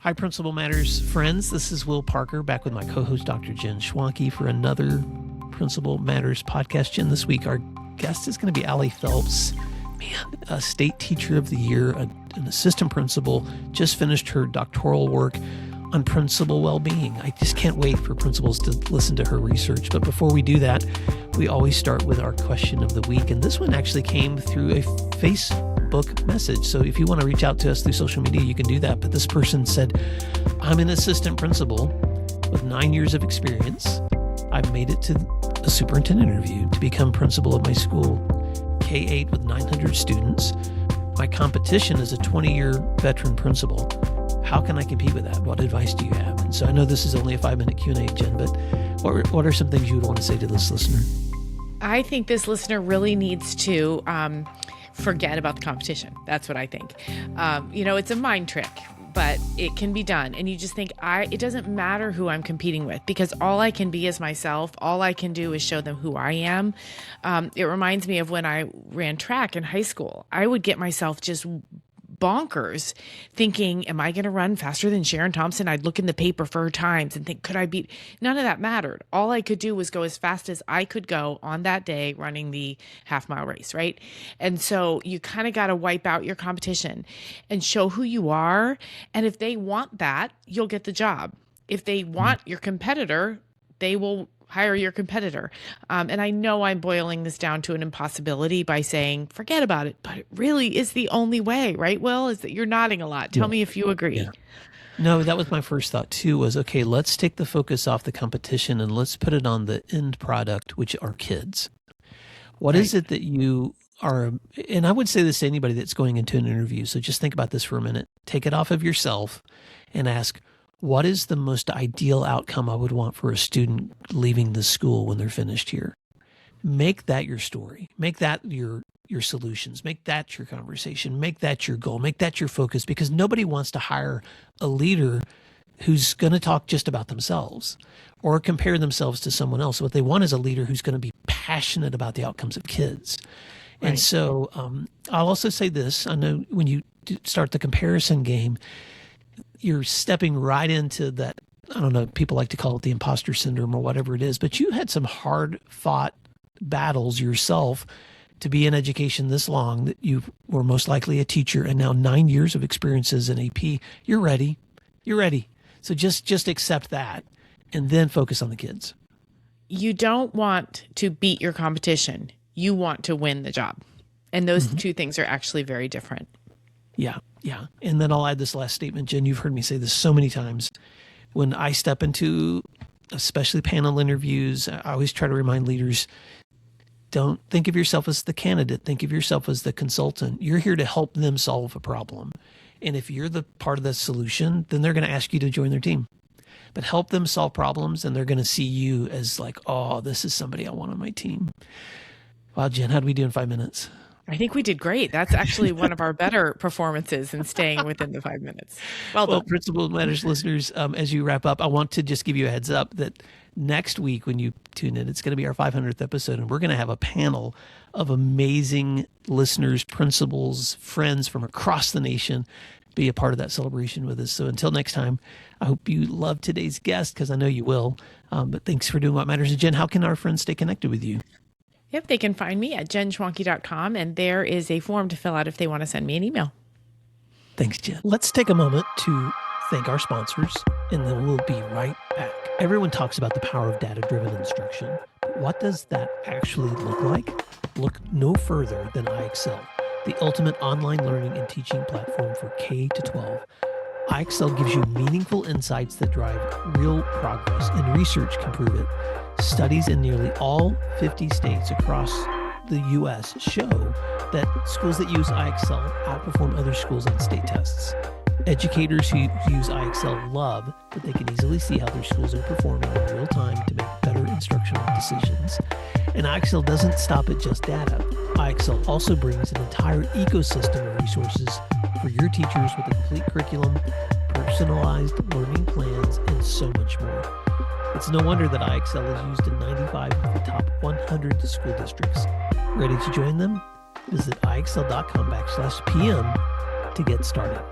Hi, Principal Matters friends. This is Will Parker back with my co-host, Dr. Jen Schwanke, for another Principal Matters podcast. Jen, this week our guest is going to be Alli Phelps, a state teacher of the year, an assistant principal, just finished her doctoral work on principal well-being. I just can't wait for principals to listen to her research. But before we do that, we always start with our question of the week. And this one actually came through a Facebook message. So if you want to reach out to us through social media, you can do that. But this person said, I'm an assistant principal with 9 years of experience. I've made it to a superintendent interview to become principal of my school, K-8 with 900 students. My competition is a 20-year veteran principal. How can I compete with that? What advice do you have? And so I know this is only a 5-minute Q&A, Jen, but what are some things you would want to say to this listener? I think this listener really needs to forget about the competition. That's what I think. It's a mind trick, but it can be done. And you just think, it doesn't matter who I'm competing with, because all I can be is myself. All I can do is show them who I am. It reminds me of when I ran track in high school. I would get myself just bonkers thinking, am I going to run faster than Sharon Thompson? I'd look in the paper for her times and think, could I beat? None of that mattered. All I could do was go as fast as I could go on that day running the half-mile race, right? And so you kind of got to wipe out your competition and show who you are. And if they want that, you'll get the job. If they want your competitor, they will hire your competitor. And I know I'm boiling this down to an impossibility by saying, forget about it, but it really is the only way, right, Will? Is that you're nodding a lot. Tell me if you agree. Yeah. No, that was my first thought too, was, okay, let's take the focus off the competition and let's put it on the end product, which are kids. What is it that you are, and I would say this to anybody that's going into an interview, so just think about this for a minute. Take it off of yourself and ask, what is the most ideal outcome I would want for a student leaving the school when they're finished here? Make that your story. Make that your solutions. Make that your conversation. Make that your goal. Make that your focus, because nobody wants to hire a leader who's going to talk just about themselves or compare themselves to someone else. What they want is a leader who's going to be passionate about the outcomes of kids. Right. And so I'll also say this. I know when you start the comparison game, you're stepping right into that, I don't know, people like to call it the imposter syndrome or whatever it is, but you had some hard fought battles yourself to be in education this long, that you were most likely a teacher, and now 9 years of experiences in AP. You're ready. You're ready. So just accept that and then focus on the kids. You don't want to beat your competition. You want to win the job. And those two things are actually very different. Yeah. Yeah. And then I'll add this last statement, Jen. You've heard me say this so many times. When I step into especially panel interviews, I always try to remind leaders, don't think of yourself as the candidate. Think of yourself as the consultant. You're here to help them solve a problem. And if you're the part of the solution, then they're going to ask you to join their team. But help them solve problems, and they're going to see you as like, oh, this is somebody I want on my team. Wow, Jen, how did we do in 5 minutes? I think we did great. That's actually one of our better performances in staying within the 5 minutes. Well, Principal Matters listeners, as you wrap up, I want to just give you a heads up that next week when you tune in, it's going to be our 500th episode, and we're going to have a panel of amazing listeners, principals, friends from across the nation be a part of that celebration with us. So until next time, I hope you love today's guest, because I know you will. But thanks for doing what matters. And Jen, how can our friends stay connected with you? Yep, they can find me at jenschwanke.com, and there is a form to fill out if they want to send me an email. Thanks, Jen. Let's take a moment to thank our sponsors, and then we'll be right back. Everyone talks about the power of data-driven instruction. But what does that actually look like? Look no further than iExcel, the ultimate online learning and teaching platform for K-12. iExcel gives you meaningful insights that drive real progress, and research can prove it. Studies in nearly all 50 states across the U.S. show that schools that use iExcel outperform other schools on state tests. Educators who use iExcel love that they can easily see how their schools are performing in real time to make better instructional decisions. And iExcel doesn't stop at just data. iExcel also brings an entire ecosystem of resources for your teachers with a complete curriculum, personalized learning plans, and so much more. It's no wonder that iExcel is used in 95 of the top 100 school districts. Ready to join them? Visit iExcel.com/PM to get started.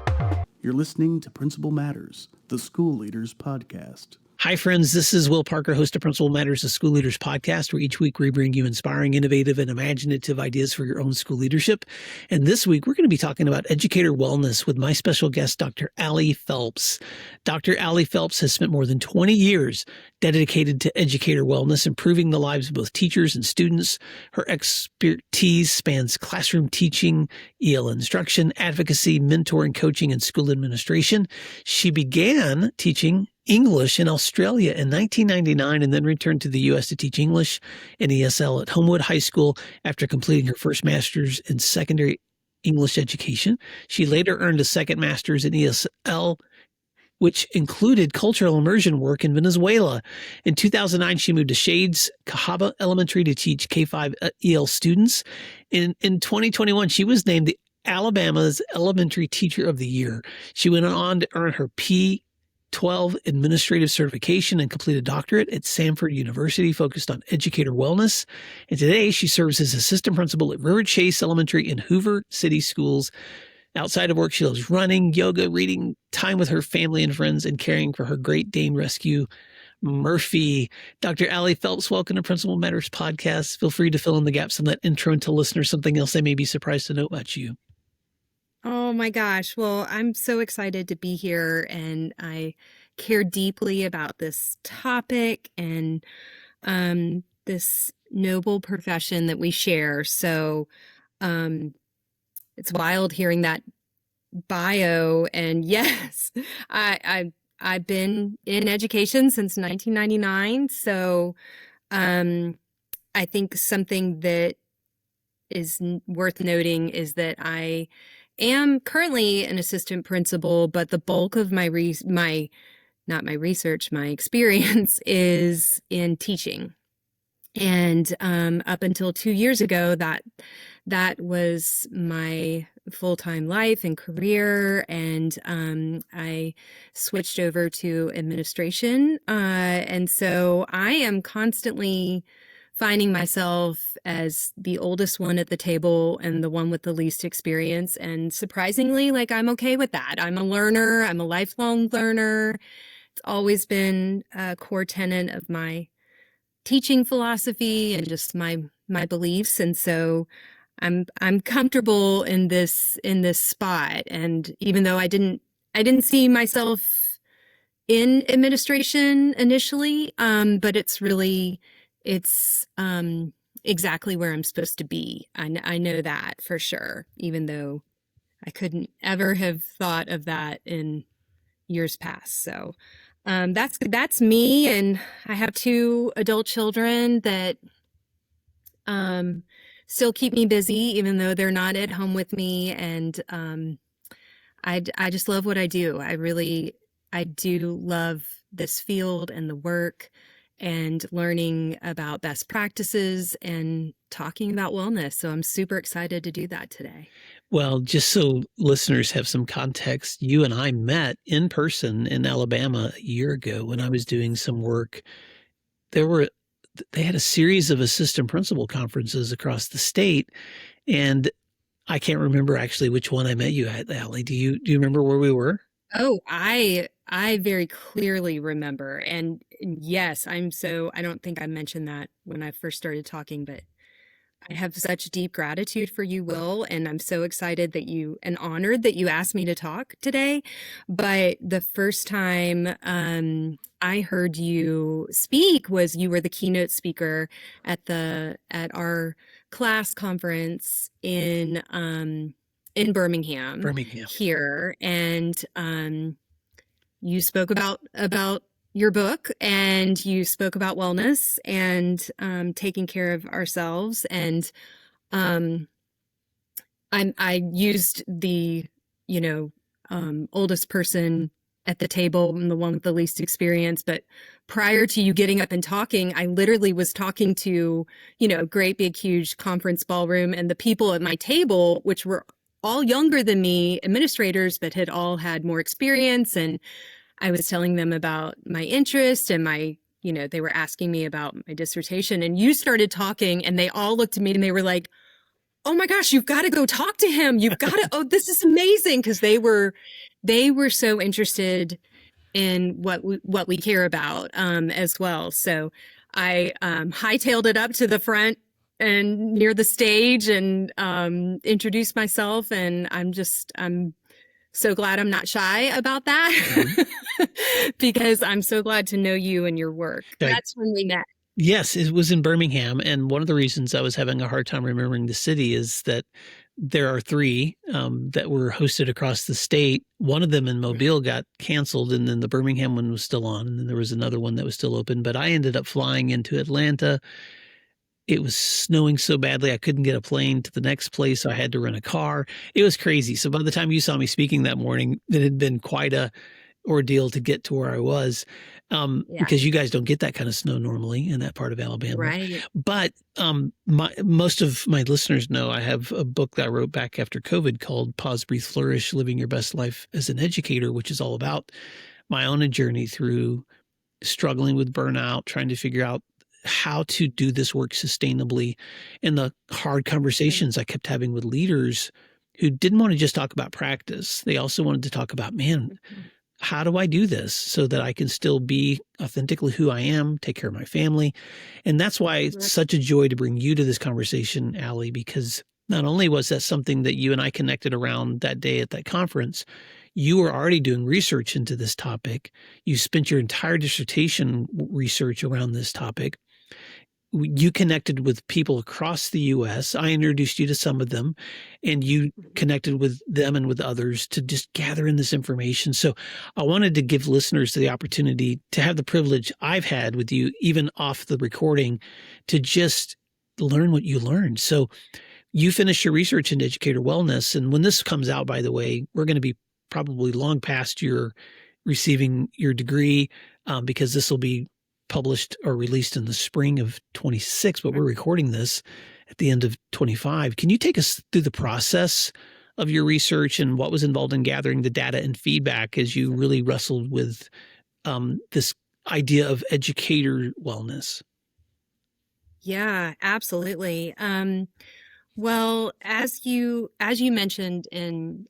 You're listening to Principal Matters, the School Leaders Podcast. Hi, friends. This is Will Parker, host of Principal Matters, the School Leaders Podcast, where each week we bring you inspiring, innovative, and imaginative ideas for your own school leadership. And this week, we're going to be talking about educator wellness with my special guest, Dr. Alli Phelps. Dr. Alli Phelps has spent more than 20 years dedicated to educator wellness, improving the lives of both teachers and students. Her expertise spans classroom teaching, EL instruction, advocacy, mentoring, coaching, and school administration. She began teaching English in Australia in 1999 and then returned to the U.S. to teach English and ESL at Homewood High School after completing her first master's in secondary English education. She later earned a second master's in ESL, which included cultural immersion work in Venezuela. In 2009, she moved to Shades Cahaba Elementary to teach K-5 EL students. In 2021, she was named the Alabama's Elementary Teacher of the Year. She went on to earn her P12 administrative certification and complete a doctorate at Samford University focused on educator wellness. And today she serves as assistant principal at River Chase Elementary in Hoover City Schools. Outside of work, she loves running, yoga, reading, time with her family and friends, and caring for her Great Dane rescue, Murphy. Dr. Alli Phelps, welcome to Principal Matters Podcast. Feel free to fill in the gaps on that intro and tell listeners something else they may be surprised to know about you. Oh my gosh. Well, I'm so excited to be here, and I care deeply about this topic and this noble profession that we share. So it's wild hearing that bio. And yes, I've been in education since 1999. So I think something that is worth noting is that I am currently an assistant principal, but the bulk of my experience is in teaching. And up until 2 years ago, that was my full-time life and career. And I switched over to administration. And so I am constantly finding myself as the oldest one at the table and the one with the least experience. And surprisingly, I'm okay with that. I'm a learner. I'm a lifelong learner. It's always been a core tenet of my teaching philosophy and just my beliefs. And so I'm comfortable in this spot. And even though I didn't see myself in administration initially, but it's exactly where I'm supposed to be. I know that for sure, even though I couldn't ever have thought of that in years past. So that's me. And I have 2 adult children that still keep me busy, even though they're not at home with me. And I just love what I do. I do love this field and the work and learning about best practices and talking about wellness. So I'm super excited to do that today. Well, just so listeners have some context, you and I met in person in Alabama a year ago when I was doing some work. They had a series of assistant principal conferences across the state, and I can't remember actually which one I met you at, Alli. Do you remember where we were? Oh, I very clearly remember. And yes, I don't think I mentioned that when I first started talking, but I have such deep gratitude for you, Will, and I'm so excited and honored that you asked me to talk today. But the first time I heard you speak was you were the keynote speaker at our class conference in Birmingham here, and you spoke about your book, and you spoke about wellness and taking care of ourselves. And I used the oldest person at the table and the one with the least experience. But prior to you getting up and talking, I literally was talking to great big huge conference ballroom, and the people at my table, which were all younger than me, administrators, but had all had more experience. And I was telling them about my interest and they were asking me about my dissertation, and you started talking, and they all looked at me and they were like, oh my gosh, you've got to go talk to him. You've got to, oh, this is amazing. Cause they were so interested in what we care about, as well. So I, hightailed it up to the front and near the stage and, introduced myself. And I'm so glad I'm not shy about that because I'm so glad to know you and your work. Okay. That's when we met. Yes, it was in Birmingham. And one of the reasons I was having a hard time remembering the city is that there are three that were hosted across the state. One of them in Mobile got canceled, and then the Birmingham one was still on. And then there was another one that was still open. But I ended up flying into Atlanta. It was snowing so badly I couldn't get a plane to the next place. So I had to rent a car. It was crazy. So by the time you saw me speaking that morning, it had been quite a ordeal to get to where I was, because you guys don't get that kind of snow normally in that part of Alabama. Right. But most of my listeners know I have a book that I wrote back after COVID called Pause, Breathe, Flourish, Living Your Best Life as an Educator, which is all about my own journey through struggling with burnout, trying to figure out how to do this work sustainably, and the hard conversations I kept having with leaders who didn't want to just talk about practice. They also wanted to talk about, man, how do I do this so that I can still be authentically who I am, take care of my family? And that's why it's such a joy to bring you to this conversation, Alli, because not only was that something that you and I connected around that day at that conference, you were already doing research into this topic. You spent your entire dissertation research around this topic. You connected with people across the U.S. I introduced you to some of them, and you connected with them and with others to just gather in this information. So I wanted to give listeners the opportunity to have the privilege I've had with you, even off the recording, to just learn what you learned. So you finished your research in Educator Wellness. And when this comes out, by the way, we're going to be probably long past your receiving your degree, because this will be published or released in the spring of 26, but we're recording this at the end of 25. Can you take us through the process of your research and what was involved in gathering the data and feedback as you really wrestled with this idea of educator wellness? Yeah, absolutely. Well, as you mentioned in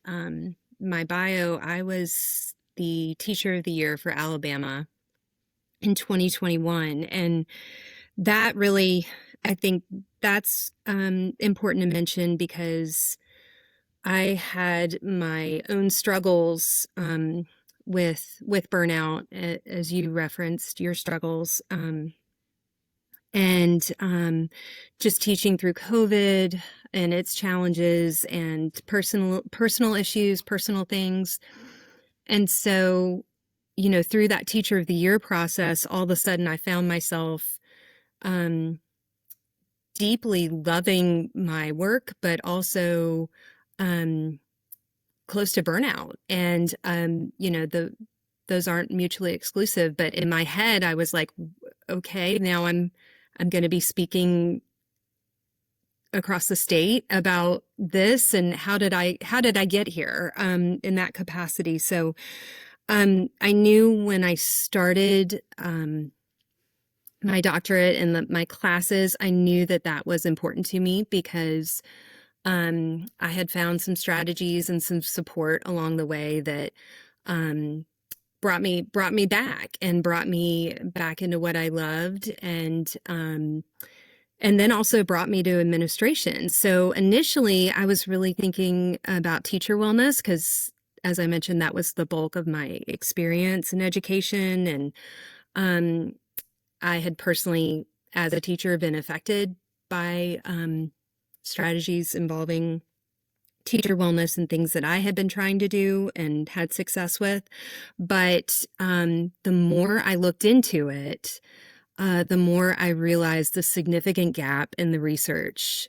my bio, I was the Teacher of the Year for Alabama in 2021. And that really, I think that's important to mention because I had my own struggles with burnout, as you referenced your struggles, and just teaching through COVID and its challenges and personal issues, personal things. And so, through that Teacher of the Year process, all of a sudden I found myself deeply loving my work, but also close to burnout. And, those aren't mutually exclusive. But in my head, I was like, okay, now I'm going to be speaking across the state about this, and how did I get here in that capacity? So I knew when I started my doctorate and my classes, I knew that was important to me because I had found some strategies and some support along the way that brought me back into what I loved, and then also brought me to administration. So initially I was really thinking about teacher wellness because, as I mentioned, that was the bulk of my experience in education. And I had personally, as a teacher, been affected by strategies involving teacher wellness and things that I had been trying to do and had success with. But the more I looked into it, the more I realized the significant gap in the research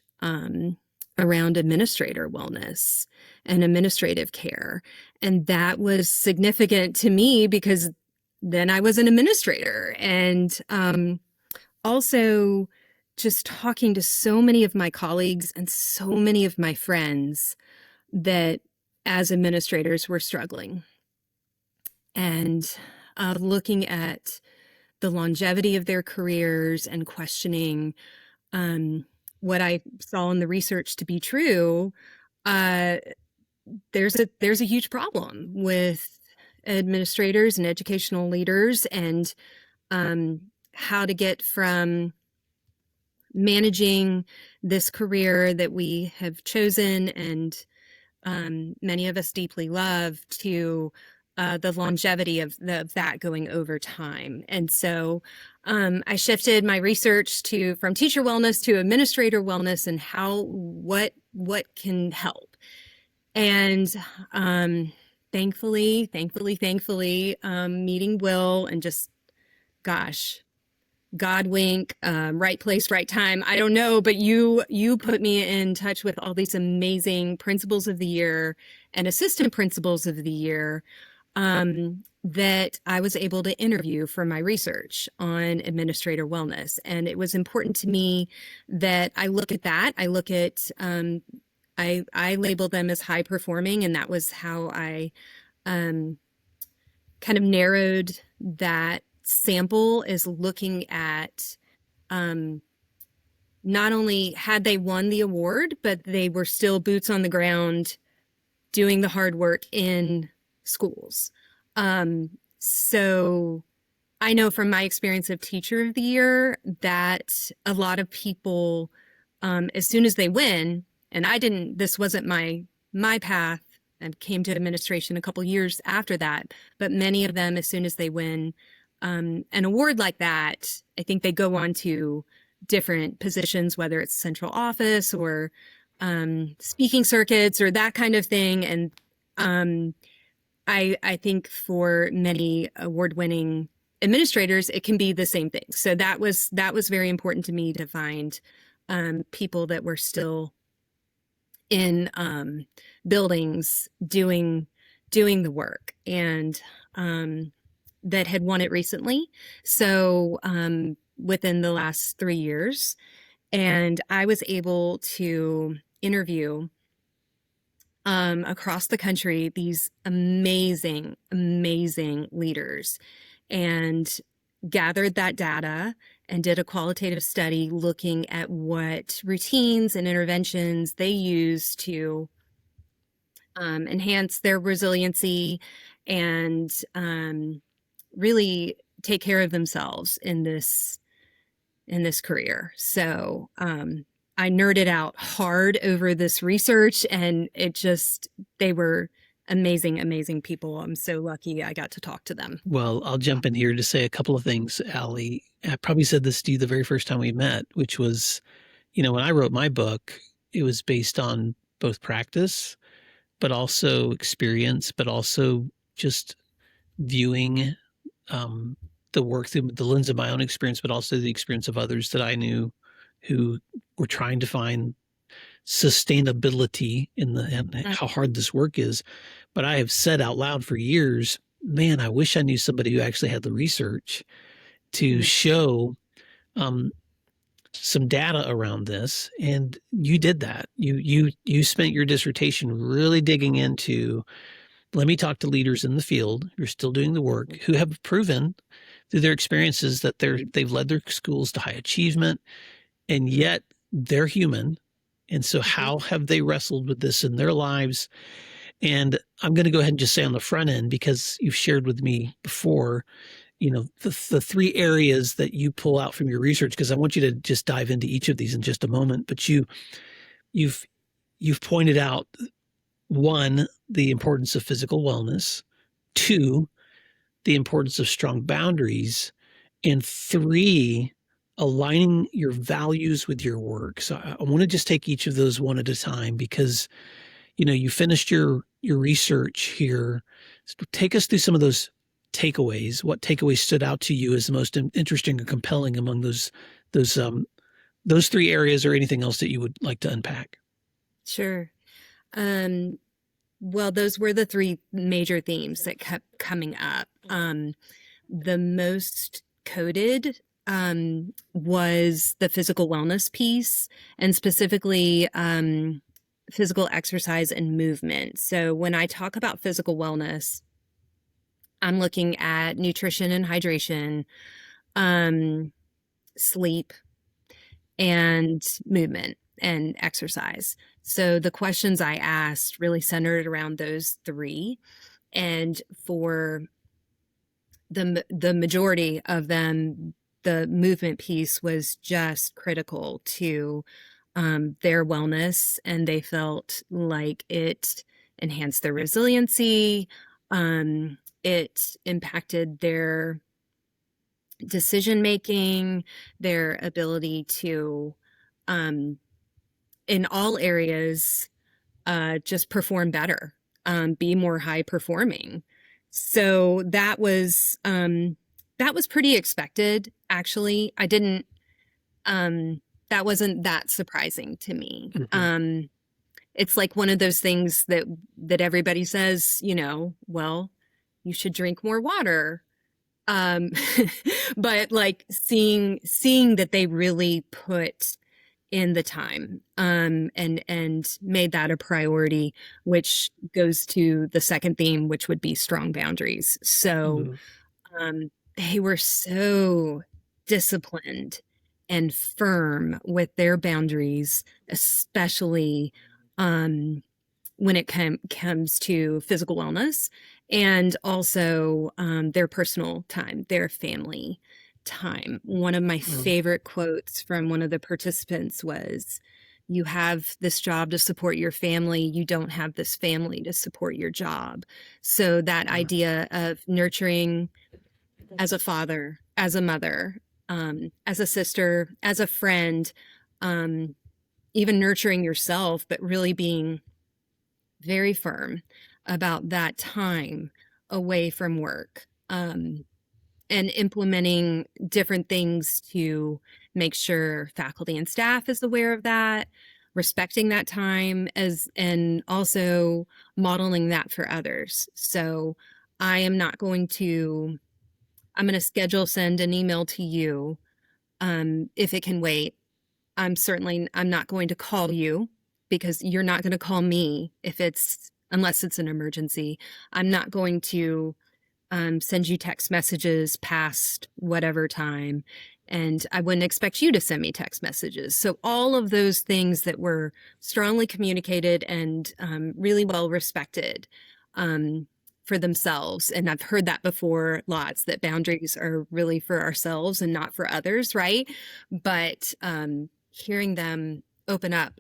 around administrator wellness and administrative care. And that was significant to me because then I was an administrator. And also just talking to so many of my colleagues and so many of my friends that as administrators were struggling, and looking at the longevity of their careers and questioning what I saw in the research to be true, there's a huge problem with administrators and educational leaders, and how to get from managing this career that we have chosen and many of us deeply love to the longevity of that going over time. And so I shifted my research from teacher wellness to administrator wellness, and what can help. And thankfully, meeting Will, and just, gosh, God wink, right place, right time. I don't know, but you put me in touch with all these amazing principals of the year and assistant principals of the year that I was able to interview for my research on administrator wellness. And it was important to me that I look at that. I look at, I label them as high performing, and that was how I kind of narrowed that sample, is looking at not only had they won the award, but they were still boots on the ground doing the hard work in schools. So I know from my experience of Teacher of the Year that a lot of people, as soon as they win, and this wasn't my path, I came to administration a couple years after that, but many of them, as soon as they win an award like that, I think they go on to different positions, whether it's central office or speaking circuits or that kind of thing. And I think for many award-winning administrators, it can be the same thing. So that was very important to me, to find people that were still in buildings doing the work, and that had won it recently. So within the last 3 years, and I was able to interview across the country these amazing leaders, and gathered that data and did a qualitative study looking at what routines and interventions they use to enhance their resiliency and really take care of themselves in this career. So I nerded out hard over this research, and they were amazing people. I'm so lucky I got to talk to them. Well, I'll jump in here to say a couple of things, Alli. I probably said this to you the very first time we met, which was, when I wrote my book, it was based on both practice, but also experience, but also just viewing the work through the lens of my own experience, but also the experience of others that I knew who were trying to find sustainability in how hard this work is. But I have said out loud for years, man, I wish I knew somebody who actually had the research to show some data around this. And you did that. You spent your dissertation really digging into, let me talk to leaders in the field who are still doing the work, who have proven through their experiences that they've led their schools to high achievement, and yet they're human. And so how have they wrestled with this in their lives? And I'm going to go ahead and just say on the front end, because you've shared with me before, the three areas that you pull out from your research, because I want you to just dive into each of these in just a moment. But you've pointed out, 1, the importance of physical wellness, 2, the importance of strong boundaries, and 3, aligning your values with your work. So I want to just take each of those one at a time, because, you finished your research here. So take us through some of those takeaways. What takeaways stood out to you as the most interesting or compelling among those 3 areas, or anything else that you would like to unpack? Sure. Well, those were the 3 major themes that kept coming up. The most coded was the physical wellness piece, and specifically physical exercise and movement. So when I talk about physical wellness, I'm looking at nutrition and hydration, sleep, and movement and exercise. So the questions I asked really centered around those three. And for the majority of them, the movement piece was just critical to their wellness, and they felt like it enhanced their resiliency. It impacted their decision making, their ability to, in all areas, just perform better, be more high performing. So that was pretty expected, actually. I didn't, that wasn't that surprising to me. Mm-hmm. It's like one of those things that everybody says, well, you should drink more water. But like seeing that they really put in the time, and made that a priority, which goes to the second theme, which would be strong boundaries. So, they were so disciplined and firm with their boundaries, especially, when it comes to physical wellness, and also their personal time, their family time. One of my favorite quotes from one of the participants was, "You have this job to support your family. You don't have this family to support your job." So that idea of nurturing as a father, as a mother, as a sister, as a friend, even nurturing yourself, but really being very firm about that time away from work, and implementing different things to make sure faculty and staff is aware of that, respecting that time, and also modeling that for others. So I'm going to send an email to you, if it can wait. I'm not going to call you, because you're not going to call me unless it's an emergency. I'm not going to send you text messages past whatever time, and I wouldn't expect you to send me text messages. So all of those things that were strongly communicated and really well respected for themselves. And I've heard that before lots, that boundaries are really for ourselves and not for others, right? But hearing them open up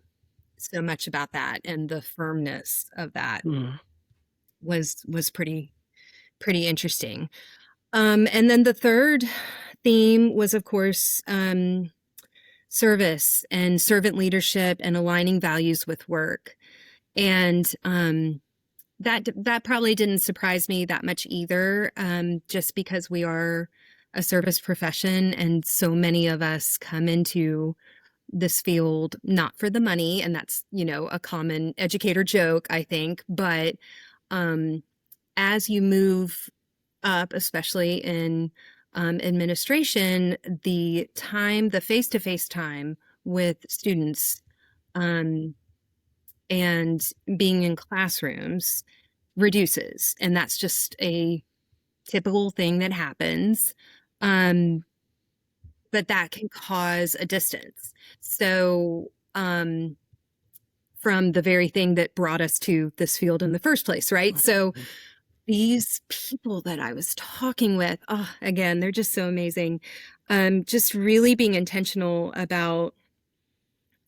so much about that and the firmness of that was pretty interesting. And then the third theme was, of course, service and servant leadership and aligning values with work. And that probably didn't surprise me that much either, just because we are a service profession, and so many of us come into this field not for the money, and that's a common educator joke, I think. But as you move up, especially in administration, the face-to-face time with students, and being in classrooms reduces, and that's just a typical thing that happens. But that can cause a distance. So, from the very thing that brought us to this field in the first place, right? So these people that I was talking with, again, they're just so amazing. Just really being intentional about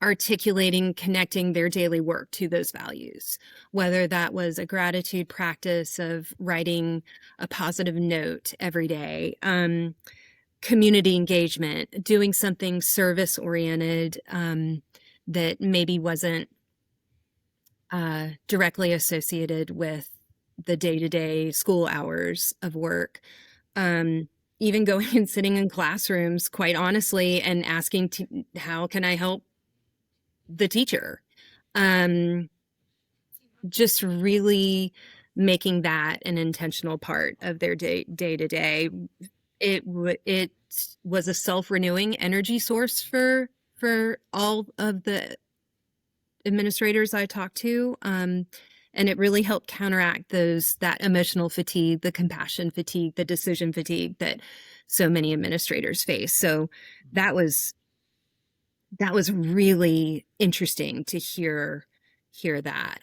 articulating, connecting their daily work to those values, whether that was a gratitude practice of writing a positive note every day, community engagement, doing something service oriented, that maybe wasn't directly associated with the day-to-day school hours of work. Even going and sitting in classrooms, quite honestly, and asking how can I help the teacher? Just really making that an intentional part of their day-to-day. It was a self-renewing energy source for all of the administrators I talked to. And it really helped counteract that emotional fatigue, the compassion fatigue, the decision fatigue that so many administrators face. So that was that was really interesting to hear that.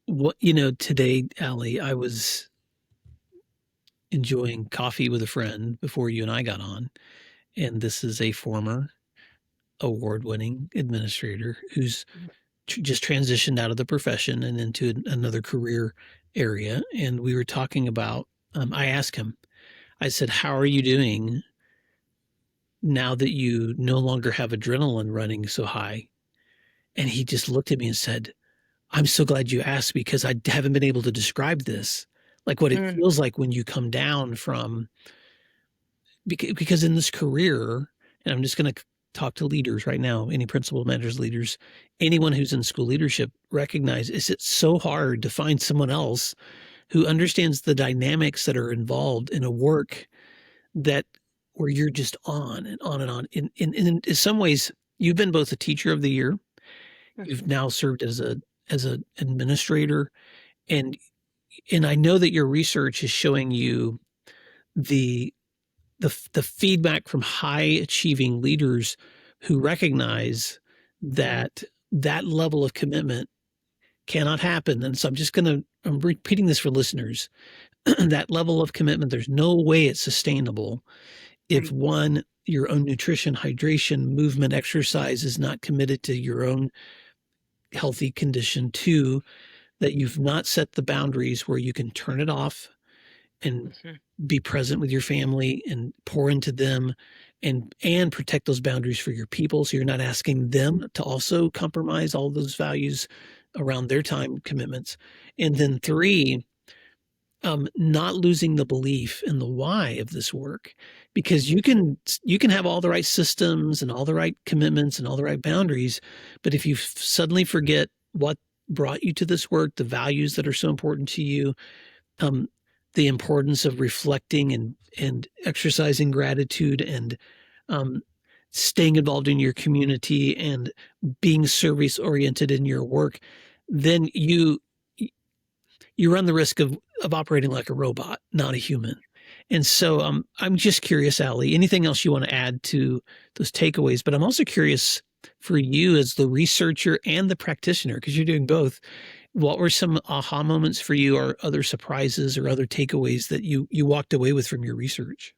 What, today, Alli, I was enjoying coffee with a friend before you and I got on. And this is a former award-winning administrator who's just transitioned out of the profession and into another career area. And we were talking about, I asked him, I said, how are you doing now that you no longer have adrenaline running so high? And he just looked at me and said, I'm so glad you asked because I haven't been able to describe this, like what it feels like when you come down from, because in this career, and I'm just going to talk to leaders right now, any principal, managers, leaders, anyone who's in school leadership, recognize it's so hard to find someone else who understands the dynamics that are involved in a work that where you're just on and on and on. In some ways, you've been both a teacher of the year, you've now served as an administrator, and I know that your research is showing you the feedback from high achieving leaders who recognize that that level of commitment cannot happen. And so I'm repeating this for listeners. That level of commitment, there's no way it's sustainable if one, your own nutrition, hydration, movement, exercise is not committed to your own healthy condition. Two, that you've not set the boundaries where you can turn it off and be present with your family and pour into them and protect those boundaries for your people. So you're not asking them to also compromise all those values around their time commitments. And then three, not losing the belief in the why of this work, because you can have all the right systems and all the right commitments and all the right boundaries, but if you suddenly forget what brought you to this work, the values that are so important to you, the importance of reflecting and exercising gratitude and staying involved in your community and being service oriented in your work, then you run the risk of operating like a robot, not a human. And so I'm just curious, Alli, anything else you want to add to those takeaways? But I'm also curious for you as the researcher and the practitioner, because you're doing both. What were some aha moments for you, or other surprises or other takeaways that you walked away with from your research?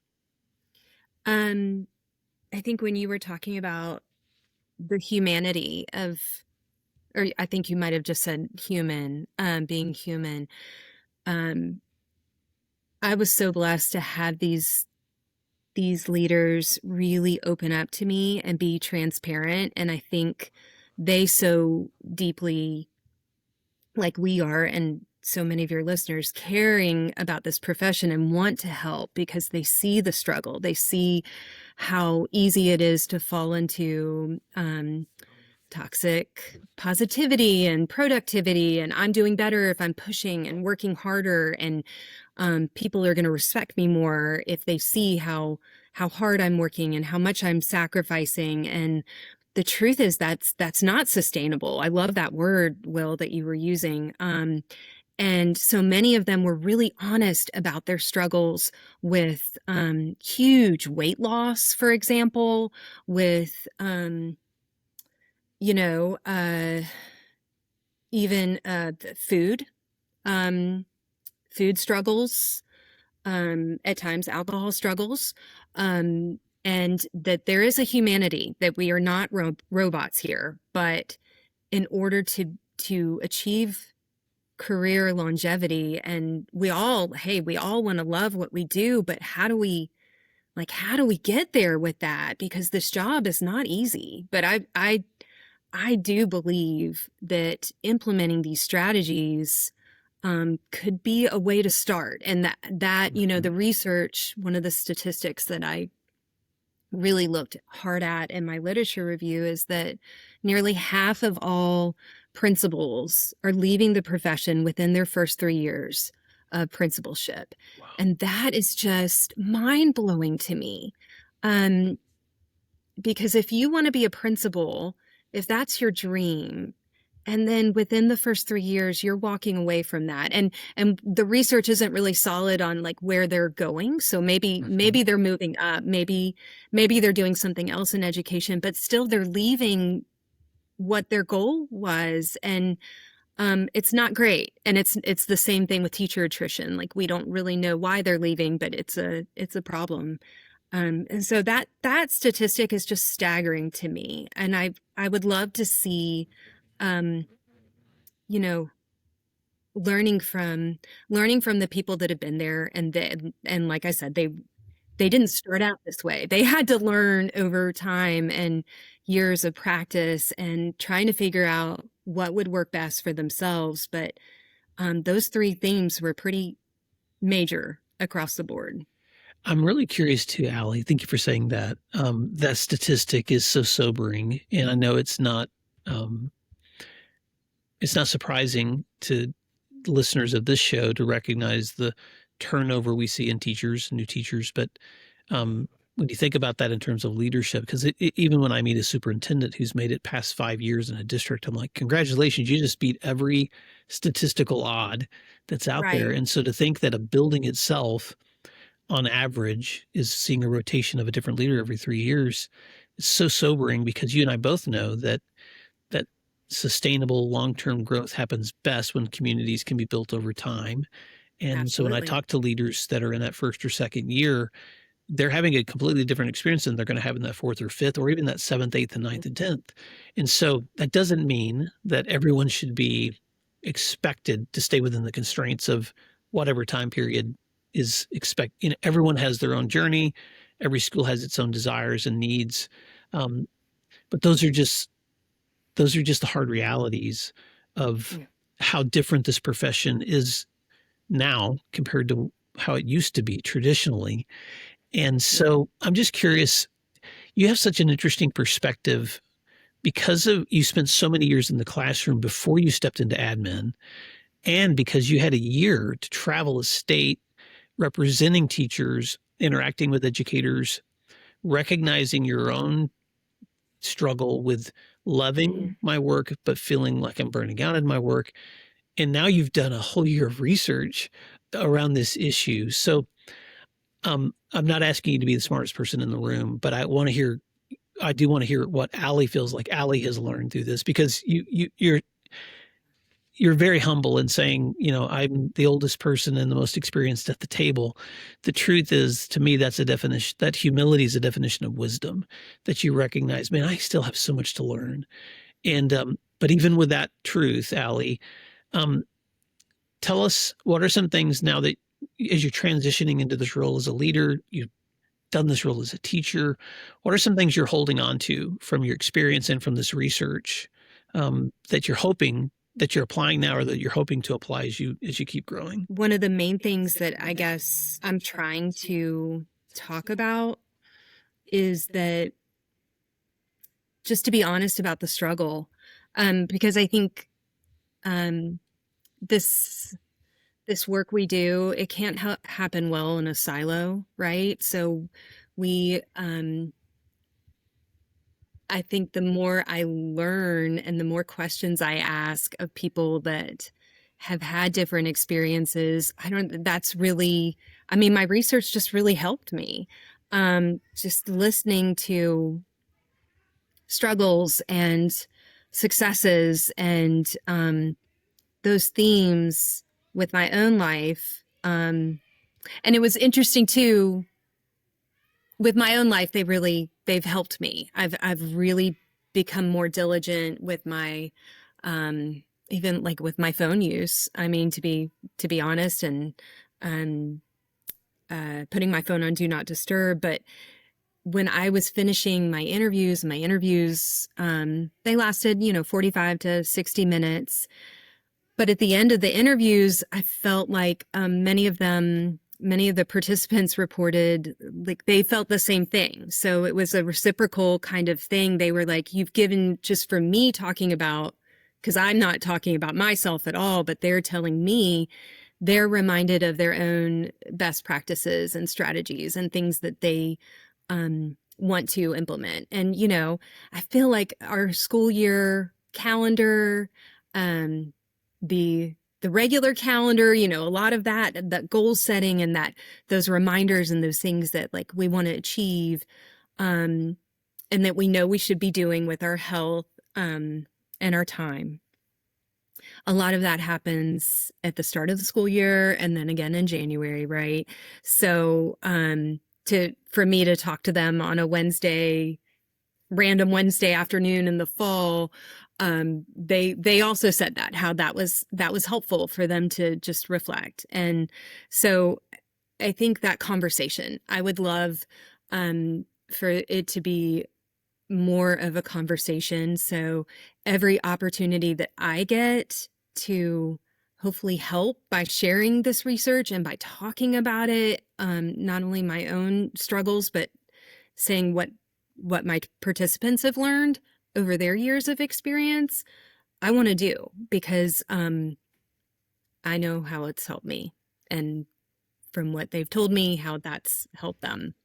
I think when you were talking about the humanity of, or I think you might have just said human, being human. I was so blessed to have these leaders really open up to me and be transparent. And I think they so deeply, like we are, and so many of your listeners, caring about this profession and want to help because they see the struggle. They see how easy it is to fall into toxic positivity and productivity, and I'm doing better if I'm pushing and working harder, and people are going to respect me more if they see how hard I'm working and how much I'm sacrificing. And the truth is that's not sustainable. I love that word, Will, that you were using. And so many of them were really honest about their struggles with huge weight loss, for example, with even food struggles, at times alcohol struggles, and that there is a humanity, that we are not robots here. But in order to achieve career longevity, and we all want to love what we do, but how do we get there with that? Because this job is not easy. But I do believe that implementing these strategies could be a way to start. And that the research, one of the statistics that I really looked hard at in my literature review is that nearly half of all principals are leaving the profession within their first 3 years of principalship. Wow. And that is just mind-blowing to me. Because if you want to be a principal, if that's your dream, And then within the first 3 years, you're walking away from that. And the research isn't really solid on like where they're going. So maybe they're moving up, maybe they're doing something else in education, but still they're leaving what their goal was. And it's not great. And it's the same thing with teacher attrition. Like we don't really know why they're leaving, but it's a problem. And so that statistic is just staggering to me. And I would love to see, you know, learning from the people that have been there, and like I said, they didn't start out this way. They had to learn over time and years of practice and trying to figure out what would work best for themselves. But those three themes were pretty major across the board. I'm really curious too, Alli. Thank you for saying that. That statistic is so sobering, and I know it's not surprising to listeners of this show to recognize the turnover we see in teachers, new teachers. But when you think about that in terms of leadership, because even when I meet a superintendent who's made it past 5 years in a district, I'm like, congratulations, you just beat every statistical odd that's out there. And so to think that a building itself, on average, is seeing a rotation of a different leader every 3 years is so sobering, because you and I both know that sustainable long-term growth happens best when communities can be built over time. And Absolutely. So when I talk to leaders that are in that first or second year, they're having a completely different experience than they're going to have in that fourth or fifth, or even that seventh, eighth, and ninth, and 10th. And so that doesn't mean that everyone should be expected to stay within the constraints of whatever time period is expected. Everyone has their own journey. Every school has its own desires and needs. But those are just the hard realities of how different this profession is now compared to how it used to be traditionally. And so I'm just curious, you have such an interesting perspective because you spent so many years in the classroom before you stepped into admin, and because you had a year to travel a state representing teachers, interacting with educators, recognizing your own struggle with loving my work, but feeling like I'm burning out in my work. And now you've done a whole year of research around this issue. So I'm not asking you to be the smartest person in the room, but I do want to hear what Alli feels like Alli has learned through this, because you're very humble in saying, I'm the oldest person and the most experienced at the table. The truth is, to me, that's a definition, that humility is a definition of wisdom, that you recognize, man, I still have so much to learn. And, but even with that truth, Alli, tell us, what are some things now that as you're transitioning into this role as a leader, you've done this role as a teacher, what are some things you're holding on to from your experience and from this research that you're applying now, or that you're hoping to apply as you keep growing? One of the main things that I guess I'm trying to talk about is that just to be honest about the struggle, because I think this work we do, it can't happen well in a silo, right? So I think the more I learn and the more questions I ask of people that have had different experiences, my research just really helped me. Just listening to struggles and successes and those themes with my own life. And it was interesting too, with my own life, they've helped me. I've really become more diligent with my, even like with my phone use. I mean, to be honest, and putting my phone on do not disturb. But when I was finishing my interviews, they lasted, 45 to 60 minutes. But at the end of the interviews, I felt like many of the participants reported like they felt the same thing. So it was a reciprocal kind of thing. They were like, you've given, just for me talking about, because I'm not talking about myself at all, but they're telling me they're reminded of their own best practices and strategies and things that they want to implement. And, I feel like our school year calendar, the regular calendar, a lot of that goal setting and those reminders and those things that like we want to achieve, and that we know we should be doing with our health, and our time. A lot of that happens at the start of the school year and then again in January, right? So, for me to talk to them on a random Wednesday afternoon in the fall, they also said how that was helpful for them to just reflect. And so I think that conversation, I would love, for it to be more of a conversation. So every opportunity that I get to hopefully help by sharing this research and by talking about it, not only my own struggles, but saying what my participants have learned over their years of experience, I want to do, because I know how it's helped me, and from what they've told me, how that's helped them.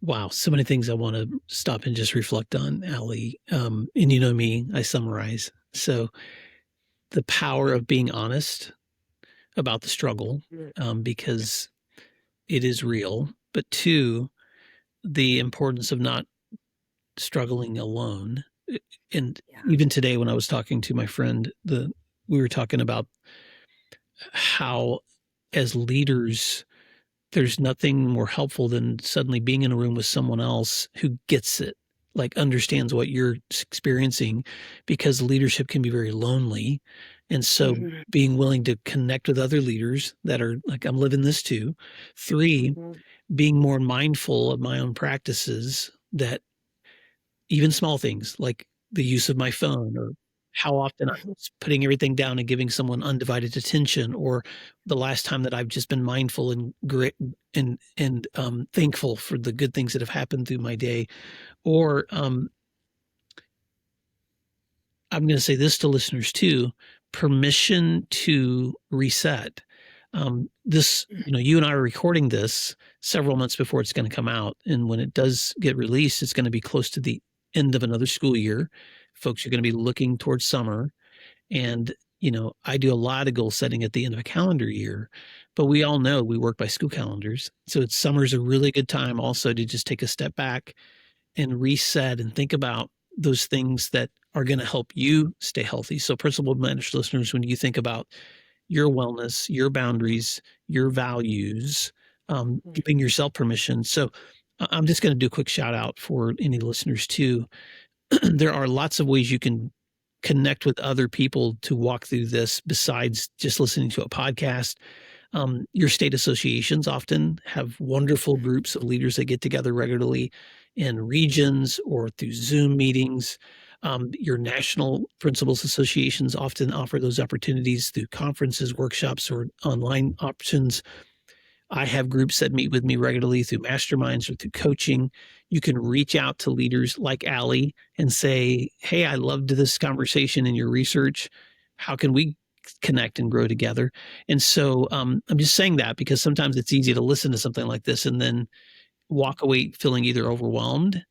Wow, so many things I want to stop and just reflect on, Alli. And you know me, I summarize. So the power of being honest about the struggle, because it is real. But two, the importance of not struggling alone. And even today, when I was talking to my friend, we were talking about how, as leaders, there's nothing more helpful than suddenly being in a room with someone else who gets it, like understands what you're experiencing, because leadership can be very lonely. And so being willing to connect with other leaders that are like, I'm living this too. Three, being more mindful of my own practices, that even small things like the use of my phone, or how often I'm putting everything down and giving someone undivided attention, or the last time that I've just been mindful and great and thankful for the good things that have happened through my day. Or I'm going to say this to listeners too: permission to reset. This, you and I are recording this several months before it's going to come out, and when it does get released, it's going to be close to the end of another school year. Folks are going to be looking towards summer. And, I do a lot of goal setting at the end of a calendar year, but we all know we work by school calendars. So summer's a really good time also to just take a step back and reset and think about those things that are going to help you stay healthy. So principal managed listeners, when you think about your wellness, your boundaries, your values, giving yourself permission. So I'm just going to do a quick shout out for any listeners too. There are lots of ways you can connect with other people to walk through this besides just listening to a podcast. Your state associations often have wonderful groups of leaders that get together regularly in regions or through Zoom meetings. Your national principals associations often offer those opportunities through conferences, workshops, or online options. I have groups that meet with me regularly through masterminds or through coaching. You can reach out to leaders like Alli and say, hey, I loved this conversation and your research. How can we connect and grow together? And so I'm just saying that because sometimes it's easy to listen to something like this and then walk away feeling either overwhelmed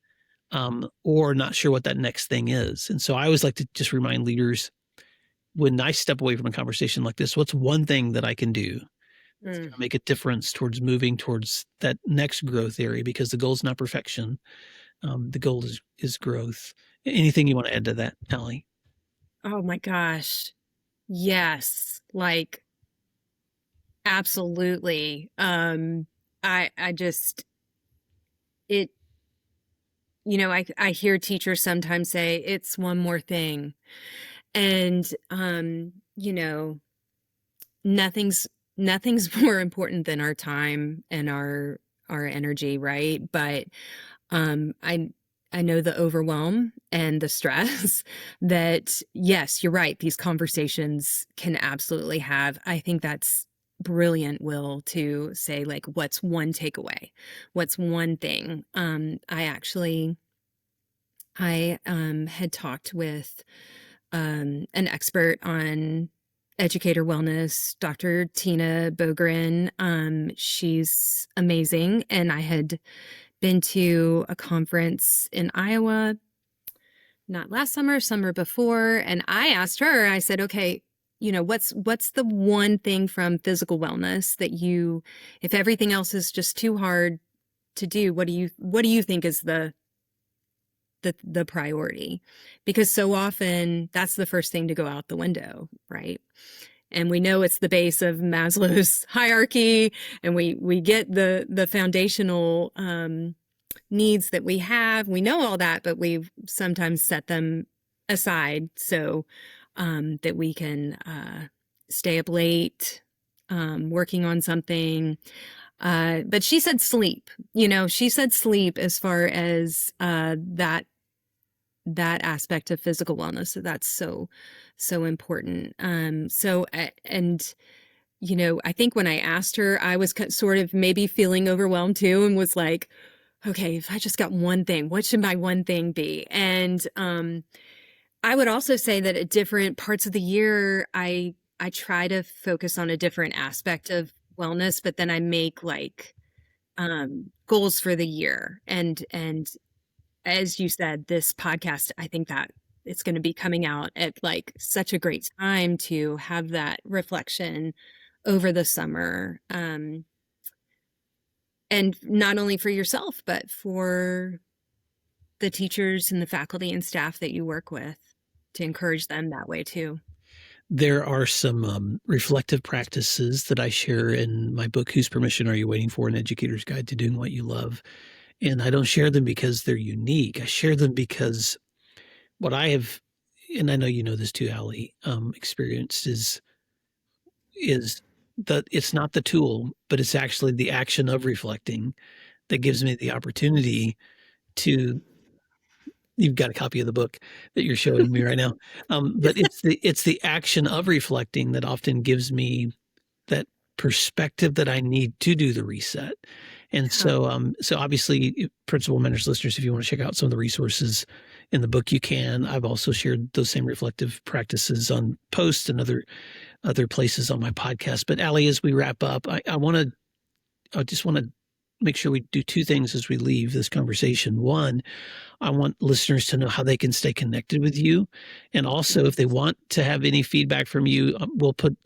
or not sure what that next thing is. And so I always like to just remind leaders, when I step away from a conversation like this, what's one thing that I can do to make a difference towards moving towards that next growth area? Because the goal is not perfection. The goal is growth. Anything you want to add to that, Alli? Oh my gosh. Yes. Like, absolutely. I just, it, I hear teachers sometimes say it's one more thing, and, nothing's more important than our time and our energy. Right. But, I know the overwhelm and the stress that, yes, you're right, these conversations can absolutely have. I think that's brilliant, Will, to say, like, what's one takeaway? What's one thing? I had talked with an expert on Educator Wellness, Dr. Tina Bogren. She's amazing. And I had been to a conference in Iowa not last summer, summer before. And I asked her, I said, okay, what's the one thing from physical wellness that you, if everything else is just too hard to do, what do you think is the priority? Because so often that's the first thing to go out the window, right? And we know it's the base of Maslow's hierarchy, and we get the foundational needs that we have. We know all that, but we sometimes set them aside so that we can stay up late working on something. But she said sleep. She said sleep as far as that aspect of physical wellness. So that's so important. I think when I asked her, I was sort of maybe feeling overwhelmed too, and was like, okay, if I just got one thing, what should my one thing be? And I would also say that at different parts of the year, I try to focus on a different aspect of wellness, but then I make like goals for the year. And as you said, this podcast, I think that it's going to be coming out at like such a great time to have that reflection over the summer. And not only for yourself, but for the teachers and the faculty and staff that you work with, to encourage them that way too. There are some reflective practices that I share in my book, Whose Permission Are You Waiting For? An Educator's Guide to Doing What You Love. And I don't share them because they're unique. I share them because what I have, and I know you know this too, Alli, experienced is that it's not the tool, but it's actually the action of reflecting that gives me the opportunity to. You've got a copy of the book that you're showing me right now, but it's the action of reflecting that often gives me that perspective that I need to do the reset. And so obviously, Principal Mentors listeners, if you want to check out some of the resources in the book, you can. I've also shared those same reflective practices on posts and other places on my podcast. But Alli, as we wrap up, I just want to make sure we do two things as we leave this conversation. One, I want listeners to know how they can stay connected with you. And also, if they want to have any feedback from you, we'll put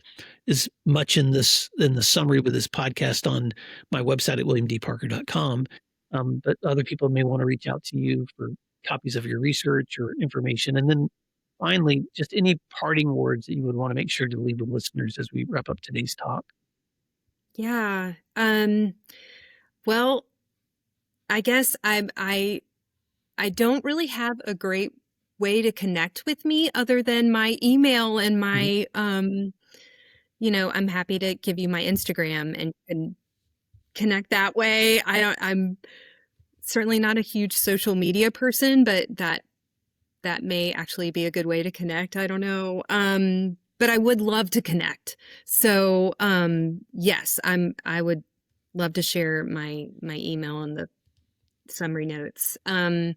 as much in the summary with this podcast on my website at williamdparker.com. But other people may want to reach out to you for copies of your research or information. And then finally, just any parting words that you would want to make sure to leave with listeners as we wrap up today's talk. Yeah. Well, I guess I don't really have a great way to connect with me other than my email and my, I'm happy to give you my Instagram and connect that way. I'm certainly not a huge social media person, but that may actually be a good way to connect. I don't know. But I would love to connect. So, yes, I would love to share my email in the summary notes. And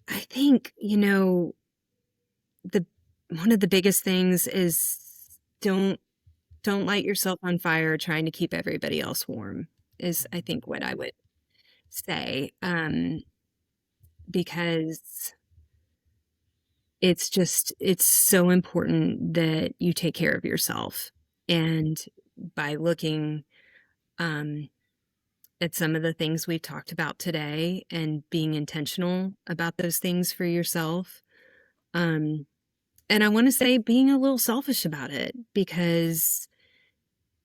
I think, one of the biggest things is don't light yourself on fire trying to keep everybody else warm is, I think, what I would say. Because it's so important that you take care of yourself. And by looking at some of the things we've talked about today and being intentional about those things for yourself. And I want to say being a little selfish about it, because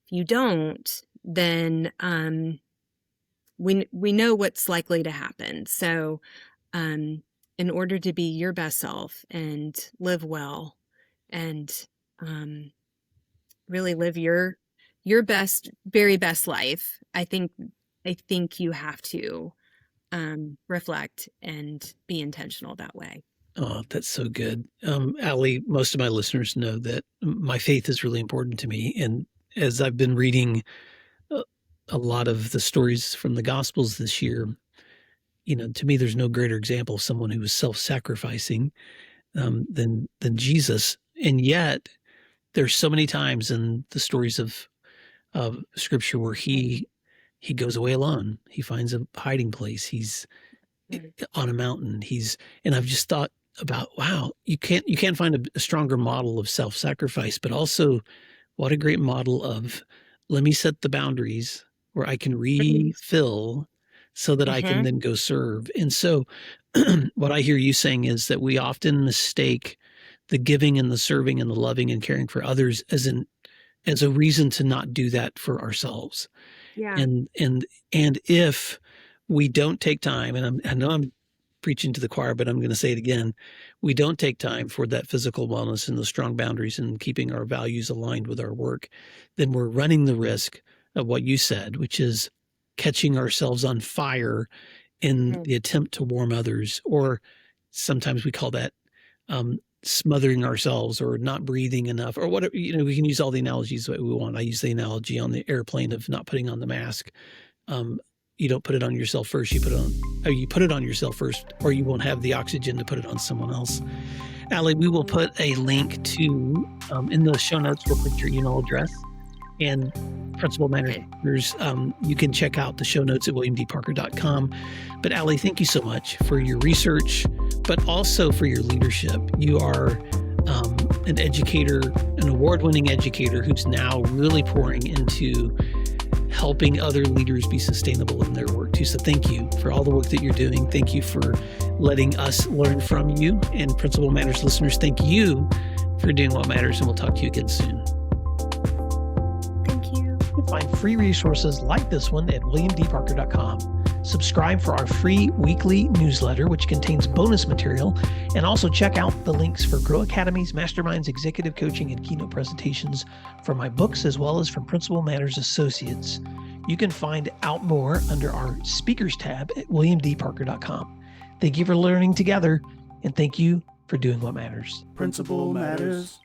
if you don't, then we know what's likely to happen. So in order to be your best self and live well and really live your best, very best life, I think you have to reflect and be intentional that way. Oh, that's so good. Alli, most of my listeners know that my faith is really important to me. And as I've been reading a lot of the stories from the Gospels this year, to me, there's no greater example of someone who was self-sacrificing than Jesus. And yet there's so many times in the stories of Scripture where he goes away alone. He finds a hiding place. He's on a mountain. And I've just thought about, wow, you can't find a stronger model of self-sacrifice, but also what a great model of, let me set the boundaries where I can refill so that I can then go serve. And so what I hear you saying is that we often mistake the giving and the serving and the loving and caring for others as a reason to not do that for ourselves. Yeah. And if we don't take time, and I know I'm preaching to the choir, but I'm going to say it again, we don't take time for that physical wellness and the strong boundaries and keeping our values aligned with our work, then we're running the risk of what you said, which is catching ourselves on fire in the attempt to warm others, or sometimes we call that smothering ourselves or not breathing enough or whatever. We can use all the analogies that we want. I use the analogy on the airplane of not putting on the mask. You don't put it on yourself first. You put it on yourself first, or you won't have the oxygen to put it on someone else. Alli, we will put a link to, in the show notes, we'll put your email address and Principal Managers. You can check out the show notes at williamdparker.com. But Alli, thank you so much for your research, but also for your leadership. You are an educator, an award-winning educator who's now really pouring into helping other leaders be sustainable in their work too. So thank you for all the work that you're doing. Thank you for letting us learn from you. And Principal Matters listeners, thank you for doing what matters. And we'll talk to you again soon. Thank you. You'll find free resources like this one at williamdparker.com. Subscribe for our free weekly newsletter, which contains bonus material, and also check out the links for Grow Academies, Masterminds, Executive Coaching, and Keynote presentations from my books, as well as from Principal Matters Associates. You can find out more under our speakers tab at williamdparker.com. Thank you for learning together, and thank you for doing what matters. Principal Matters.